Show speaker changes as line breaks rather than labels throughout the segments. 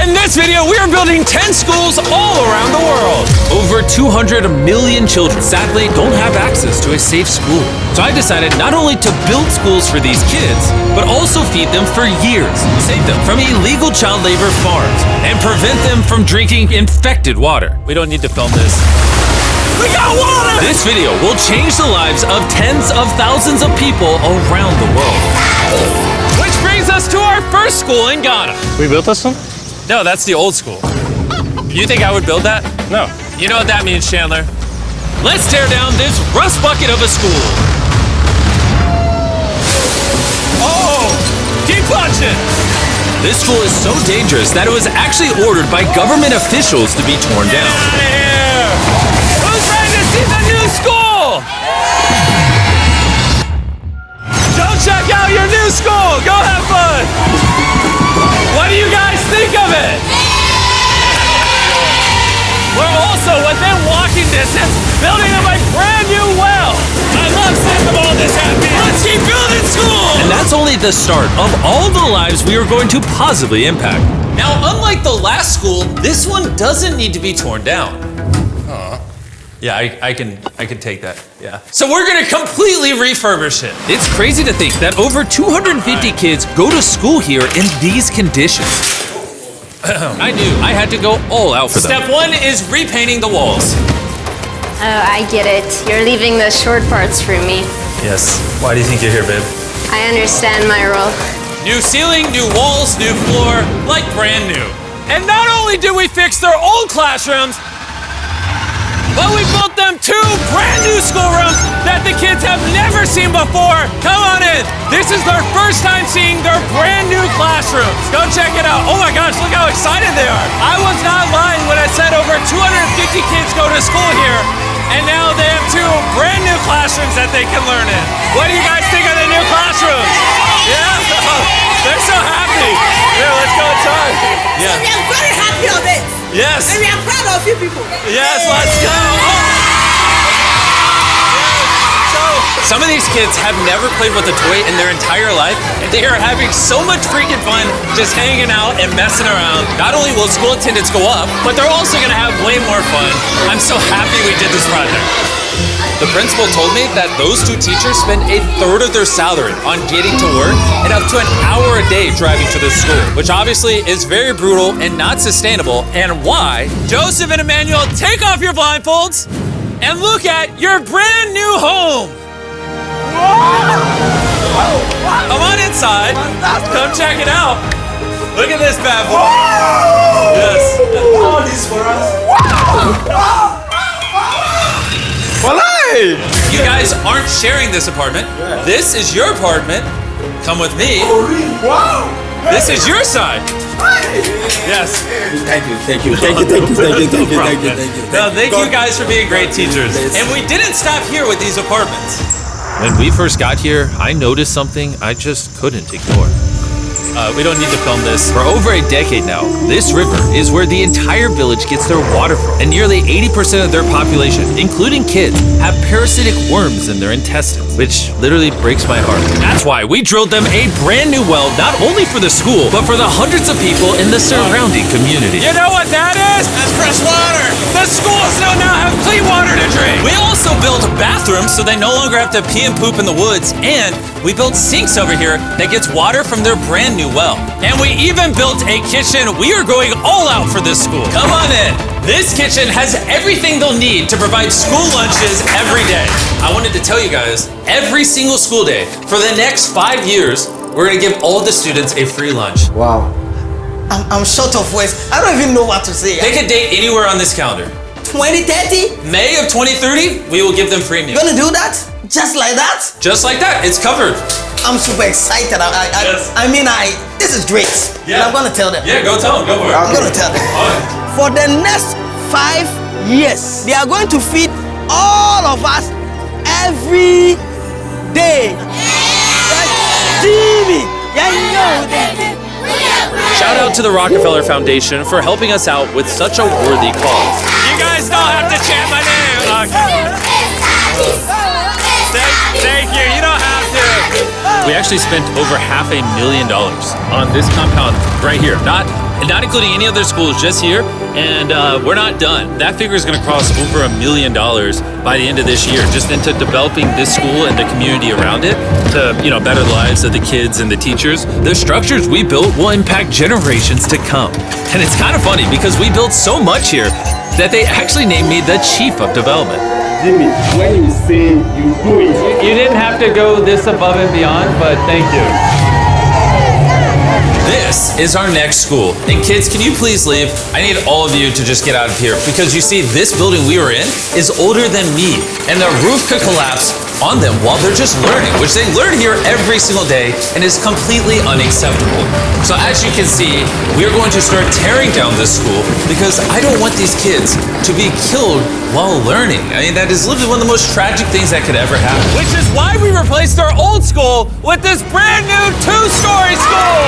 In this video, we are building 10 schools all around the world. Over 200 million children sadly don't have access to a safe school. So I decided not only to build schools for these kids, but also feed them for years, save them from illegal child labor farms, and prevent them from drinking infected water. We don't need to film this. We got water! This video will change the lives of tens of thousands of people around the world. Which brings us to our first school in Ghana.
We built this one?
No, that's the old school. You think I would build that?
No.
You know what that means, Chandler. Let's tear down this rust bucket of a school. Oh, keep punching. This school is so dangerous that it was actually ordered by government officials to be torn down. Get out of here! Who's ready to see the new school? Go check out your new school. Go have fun. What do you guys think of it? We're also within walking distance building them a brand new well. I love seeing them all this happy. Let's keep building schools. And that's only the start of all the lives we are going to positively impact. Now, unlike the last school, this one doesn't need to be torn down. Yeah, I can take that, yeah. So we're gonna completely refurbish it. It's crazy to think that over 250 kids go to school here in these conditions. I knew I had to go all out for them. Step one is repainting the walls.
Oh, I get it. You're leaving the short parts for me.
Yes, why do you think you're here, babe?
I understand my role.
New ceiling, new walls, new floor, like brand new. And not only did we fix their old classrooms, but we built them 2 brand new schoolrooms that the kids have never seen before. Come on in. This is their first time seeing their brand new classrooms. Go check it out. Oh my gosh, look how excited they are. I was not lying when I said over 250 kids go to school here, and now they have 2 brand new classrooms that they can learn in. What do you guys think of the new classrooms? Yeah, they're so happy. Here, let's go inside. Yeah.
So we are very happy of it.
Yes.
And we are proud of you people.
Yes, let's go. So, some of these kids have never played with a toy in their entire life, and they are having so much freaking fun just hanging out and messing around. Not only will school attendance go up, but they're also gonna have way more fun. I'm so happy we did this project. The principal told me that those 2 teachers spend 1/3 of their salary on getting to work and up to an hour a day driving to the school, which obviously is very brutal and not sustainable, and why. Joseph and Emmanuel, take off your blindfolds and look at your brand new home. Come on inside. Come check it out. Look at this bad boy. Yes.
All this for us.
You guys aren't sharing this apartment. This is your apartment. Come with me.
Wow.
This is your side. Yes.
Thank you.
No, thank you guys for being great teachers. And we didn't stop here with these apartments. When we first got here, I noticed something I just couldn't ignore. We don't need to film this. For over a decade now, this river is where the entire village gets their water from. And nearly 80% of their population, including kids, have parasitic worms in their intestines, which literally breaks my heart. That's why we drilled them a brand new well, not only for the school, but for the hundreds of people in the surrounding community. You know what that is? That's fresh water. The schools now have clean water to drink. We also built bathrooms so they no longer have to pee and poop in the woods, and we built sinks over here that gets water from their brand new well. And we even built a kitchen. We are going all out for this school. Come on in. This kitchen has everything they'll need to provide school lunches every day. I wanted to tell you guys, every single school day for the next 5 years, we're gonna give all the students a free lunch.
Wow.
I'm short of words. I don't even know what to say.
Pick a date anywhere on this calendar.
2030?
May of 2030, we will give them free meals.
You gonna do that? Just like that?
Just like that, it's covered.
I'm super excited.
Yes.
This is great.
Yeah.
And I'm gonna tell them.
Yeah, go tell them, go for it.
I'm gonna tell them.
All right.
For the next 5 years, they are going to feed all of us every day. Jimmy,
Shout out to the Rockefeller Foundation for helping us out with such a worthy cause. You guys don't have to chant my name. Thank you. You don't have to. We actually spent over $500,000 on this compound right here. Not not including any other schools, just here. And we're not done. That figure is going to cross over $1 million by the end of this year, just into developing this school and the community around it to, better the lives of the kids and the teachers. The structures we built will impact generations to come. And it's kind of funny because we built so much here that they actually named me the Chief of Development.
Jimmy, when you say you do it.
You didn't have to go this above and beyond, but thank you. This is our next school. And kids, can you please leave? I need all of you to just get out of here because you see, this building we were in is older than me. And the roof could collapse on them while they're just learning, which they learn here every single day and is completely unacceptable. So as you can see, we're going to start tearing down this school because I don't want these kids to be killed while learning. I mean, that is literally one of the most tragic things that could ever happen. Which is why we replaced our old school with this brand new 2-story school!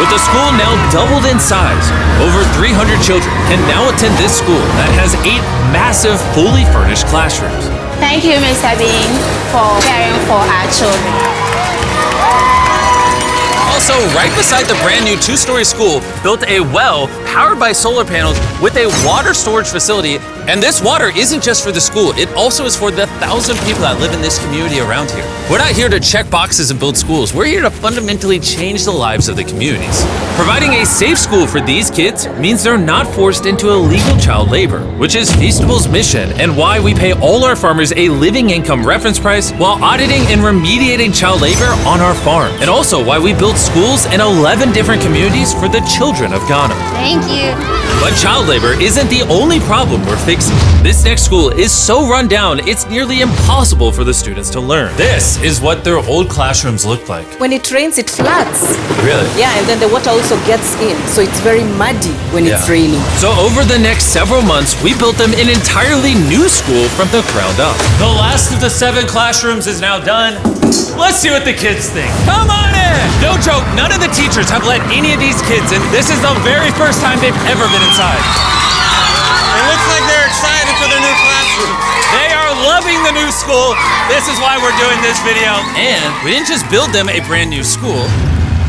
With the school now doubled in size, over 300 children can now attend this school that has 8 massive, fully furnished classrooms.
Thank you, Mr. Bean, for caring for our children.
Also, right beside the brand new 2-story school, built a well powered by solar panels with a water storage facility. And this water isn't just for the school, it also is for the 1,000 people that live in this community around here. We're not here to check boxes and build schools, we're here to fundamentally change the lives of the communities. Providing a safe school for these kids means they're not forced into illegal child labor, which is Feastable's mission and why we pay all our farmers a living income reference price while auditing and remediating child labor on our farm. And also why we build schools in 11 different communities for the children of Ghana.
Thank you.
But child labor isn't the only problem we're facing. This next school is so run down, it's nearly impossible for the students to learn. This is what their old classrooms look like.
When it rains, it floods.
Really?
Yeah, and then the water also gets in, so it's very muddy when it's raining.
So over the next several months, we built them an entirely new school from the ground up. The last of the 7 classrooms is now done. Let's see what the kids think. Come on in! No joke, none of the teachers have let any of these kids in. This is the very first time they've ever been inside.
It looks like they're excited for their new classroom.
They are loving the new school. This is why we're doing this video. And we didn't just build them a brand new school,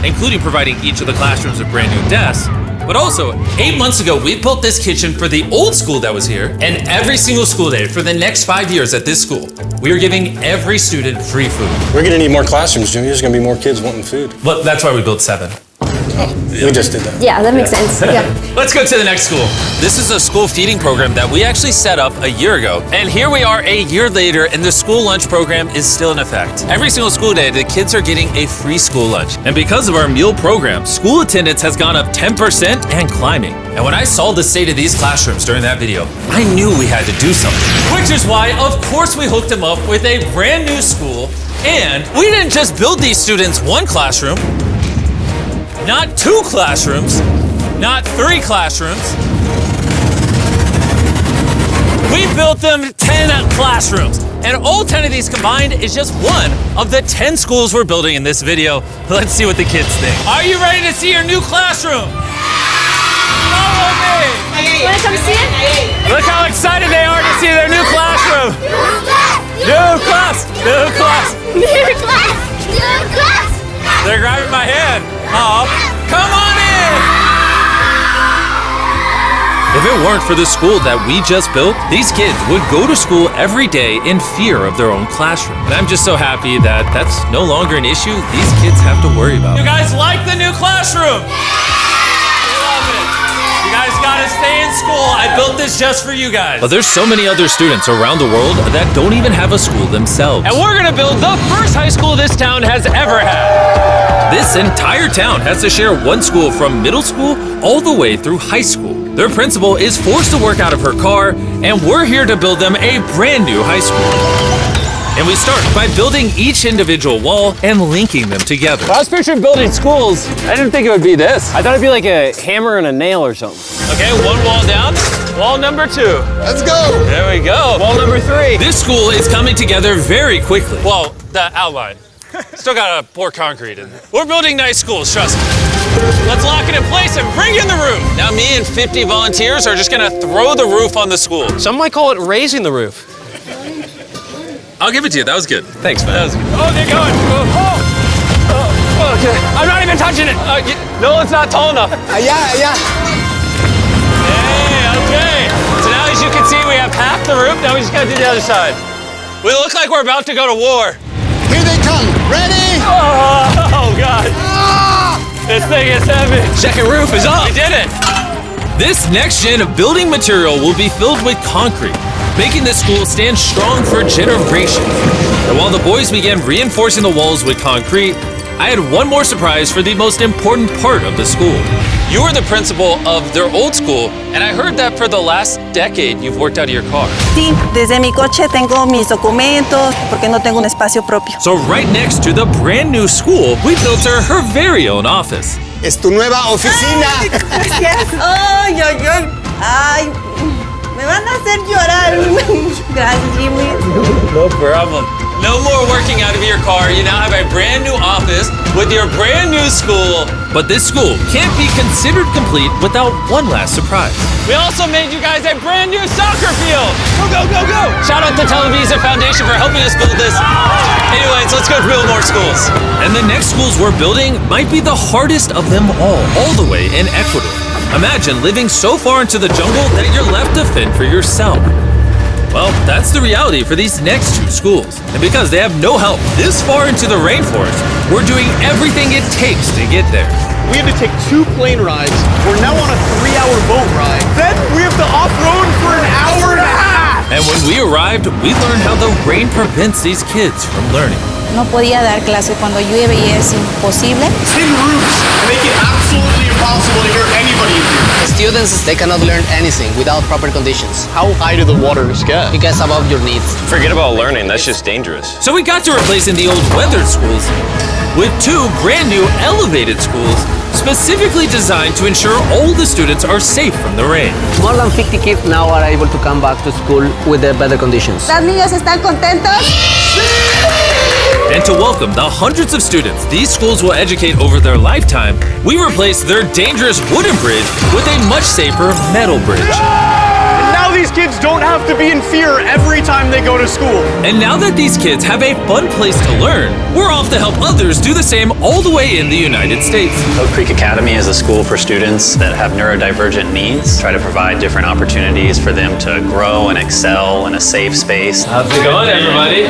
including providing each of the classrooms with brand new desks, but also 8 months ago, we built this kitchen for the old school that was here, and every single school day for the next 5 years at this school, we are giving every student free food.
We're gonna need more classrooms, Jimmy. There's gonna be more kids wanting food.
But that's why we built 7.
We just did that.
Yeah, that makes sense. Yeah.
Let's go to the next school. This is a school feeding program that we actually set up a year ago. And here we are a year later, and the school lunch program is still in effect. Every single school day, the kids are getting a free school lunch. And because of our meal program, school attendance has gone up 10% and climbing. And when I saw the state of these classrooms during that video, I knew we had to do something. Which is why, of course, we hooked them up with a brand new school. And we didn't just build these students 1 classroom, not 2 classrooms, not 3 classrooms. We built them 10 classrooms. And all 10 of these combined is just one of the 10 schools we're building in this video. Let's see what the kids think. Are you ready to see your new classroom? Follow me.
Want to come see it?
Look how excited they are to see their new classroom. New class, new class.
New class! New class!
They're grabbing my hand. Oh, come on in! If it weren't for the school that we just built, these kids would go to school every day in fear of their own classroom. And I'm just so happy that that's no longer an issue these kids have to worry about. You guys like the new classroom? Love it. You guys gotta stay in school. I built this just for you guys. But there's so many other students around the world that don't even have a school themselves. And we're gonna build the first high school this town has ever had. This entire town has to share one school from middle school all the way through high school. Their principal is forced to work out of her car, and we're here to build them a brand new high school. And we start by building each individual wall and linking them together.
I was picturing building schools. I didn't think it would be this. I thought it'd be like a hammer and a nail or something.
Okay, 1 wall down. Wall number 2.
Let's go.
There we go.
Wall number 3.
This school is coming together very quickly. Well, the outline. Still gotta pour concrete in. We're building nice schools, trust me. Let's lock it in place and bring in the roof. Now me and 50 volunteers are just gonna throw the roof on the school.
Some might call it raising the roof.
I'll give it to you, that was good.
Thanks, man.
That was good. Oh, they're going. Oh.
Okay, I'm not even touching it. No, it's not tall enough.
Allá, allá.
Hey, okay. So now, as you can see, we have half the roof. Now we just gotta do the other side. We look like we're about to go to war.
Here they come. Ready?
Oh God. This thing is heavy.
Second roof is up.
We did it.
This next gen of building material will be filled with concrete, making this school stand strong for generations. And while the boys began reinforcing the walls with concrete, I had one more surprise for the most important part of the school. You were the principal of their old school, and I heard that for the last decade you've worked out of your car.
Sí, desde mi coche tengo mis documentos porque no tengo un espacio propio.
So right next to the brand new school, we built her very own office.
Es tu nueva oficina.
Gracias. Ay, ay, ay. Ay, me van a hacer llorar. Gracias, Jimmy.
No problem. No more working out of your car. You now have a brand new office with your brand new school. But this school can't be considered complete without one last surprise.
We also made you guys a brand new soccer field. Go, go, go, go. Shout out to Televisa Foundation for helping us build this. Anyways, let's go build more schools.
And the next schools we're building might be the hardest of them all the way in Ecuador. Imagine living so far into the jungle that you're left to fend for yourself. Well, that's the reality for these next two schools. And because they have no help this far into the rainforest, we're doing everything it takes to get there.
We had to take 2 plane rides. We're now on a 3-hour boat ride. Then we have to off-road for an hour and a half.
And when we arrived, we learned how the rain prevents these kids from learning.
No podía dar clase cuando llueve y es imposible.
Tin roofs make it absolutely impossible to hear anybody in here.
Students, they cannot learn anything without proper conditions.
How high do the waters get?
It gets above your needs.
Forget about learning, that's just dangerous.
So we got to replacing the old weathered schools with 2 brand new elevated schools specifically designed to ensure all the students are safe from the rain.
More than 50 kids now are able to come back to school with the better conditions.
¿Los niños están contentos?
And to welcome the hundreds of students these schools will educate over their lifetime, we replaced their dangerous wooden bridge with a much safer metal bridge.
And now these kids don't have to be in fear every time they go to school.
And now that these kids have a fun place to learn, we're off to help others do the same all the way in the United States.
Oak Creek Academy is a school for students that have neurodivergent needs. Try to provide different opportunities for them to grow and excel in a safe space.
How's it going, everybody?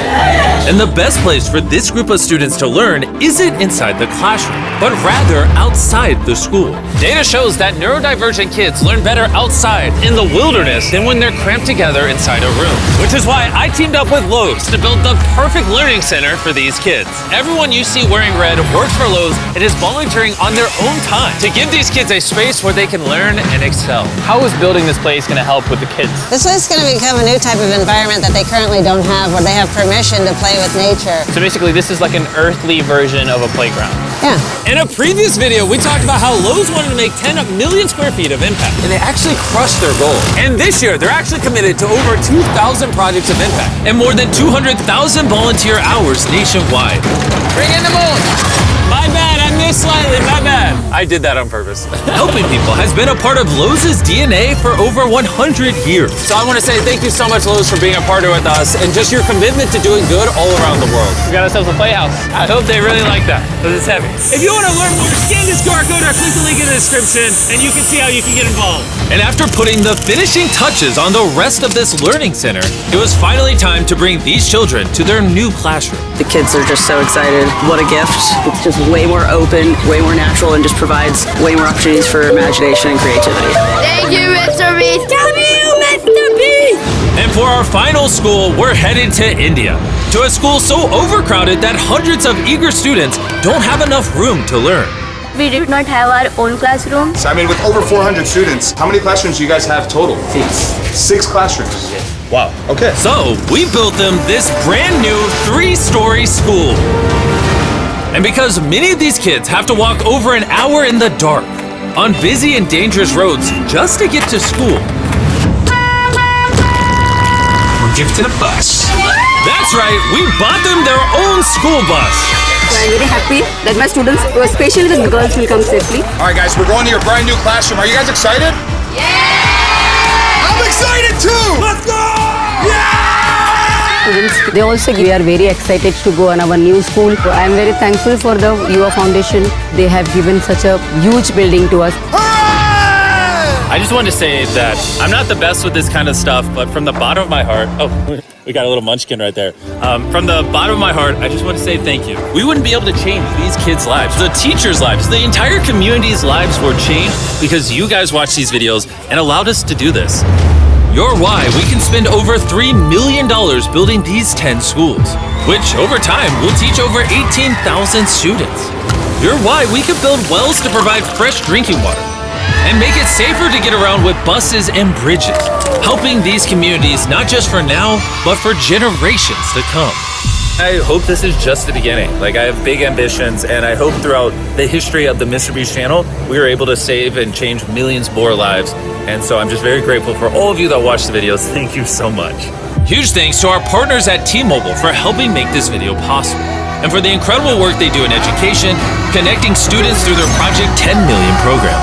And the best place for this group of students to learn isn't inside the classroom, but rather outside the school. Data shows that neurodivergent kids learn better outside in the wilderness than when they're cramped together inside a room. Which is why I teamed up with Lowe's to build the perfect learning center for these kids. Everyone you see wearing red works for Lowe's and is volunteering on their own time to give these kids a space where they can learn and excel.
How is building this place going to help with the kids?
This is going to become a new type of environment that they currently don't have, where they have permission to play with nature.
So basically, this is like an earthly version of a playground.
Yeah.
In a previous video, we talked about how Lowe's wanted to make 10 million square feet of impact, and they actually crushed their goal. And this year, they're actually committed to over 2,000 projects of impact and more than 200,000 volunteer hours nationwide.
Bring in the moon! My bad, I missed slightly, my bad. I did that on purpose.
Helping people has been a part of Lowe's DNA for over 100 years.
So I want to say thank you so much, Lowe's, for being a partner with us and just your commitment to doing good all around the world. We got ourselves a playhouse. I hope they really like that, because it's heavy. If you want to learn more, scan this QR code or click the link in the description, and you can see how you can get involved.
And after putting the finishing touches on the rest of this learning center, it was finally time to bring these children to their new classroom.
The kids are just so excited. What a gift. It's just way more open, way more natural, and just provides way more opportunities for imagination and creativity.
Thank you, Mr. Beast. Thank you, Mr. Beast.
And for our final school, we're headed to India, to a school so overcrowded that hundreds of eager students don't have enough room to learn.
We did not have our own classroom.
So, I mean, with over 400 students, how many classrooms do you guys have total? 6 classrooms. Wow, okay.
So we built them this brand new 3-story school. And because many of these kids have to walk over an hour in the dark, on busy and dangerous roads just to get to school.
We're gifted a bus.
That's right, we bought them their own school bus.
So I'm very happy that my students, especially the girls, will come safely.
All right, guys, we're going to your brand new classroom. Are you guys excited?
I'm excited too!
Let's go! Yeah!
students. They also, we are very excited to go on our new school. I am very thankful for the UA Foundation. They have given such a huge building to us.
I just wanted to say that I'm not the best with this kind of stuff, but from the bottom of my heart, oh, we got a little munchkin right there. From the bottom of my heart, I just want to say thank you. We wouldn't be able to change these kids' lives, the teachers' lives, the entire community's lives were changed because you guys watched these videos and allowed us to do this. You're why we can spend over $3 million building these 10 schools, which over time will teach over 18,000 students. You're why we could build wells to provide fresh drinking water and make it safer to get around with buses and bridges, helping these communities not just for now, but for generations to come. I hope this is just the beginning. Like, I have big ambitions, and I hope throughout the history of the Mr. Beast channel, we are able to save and change millions more lives. And so I'm just very grateful for all of you that watch the videos. Thank you so much. Huge thanks to our partners at T-Mobile for helping make this video possible, and for the incredible work they do in education, connecting students through their Project 10 Million program.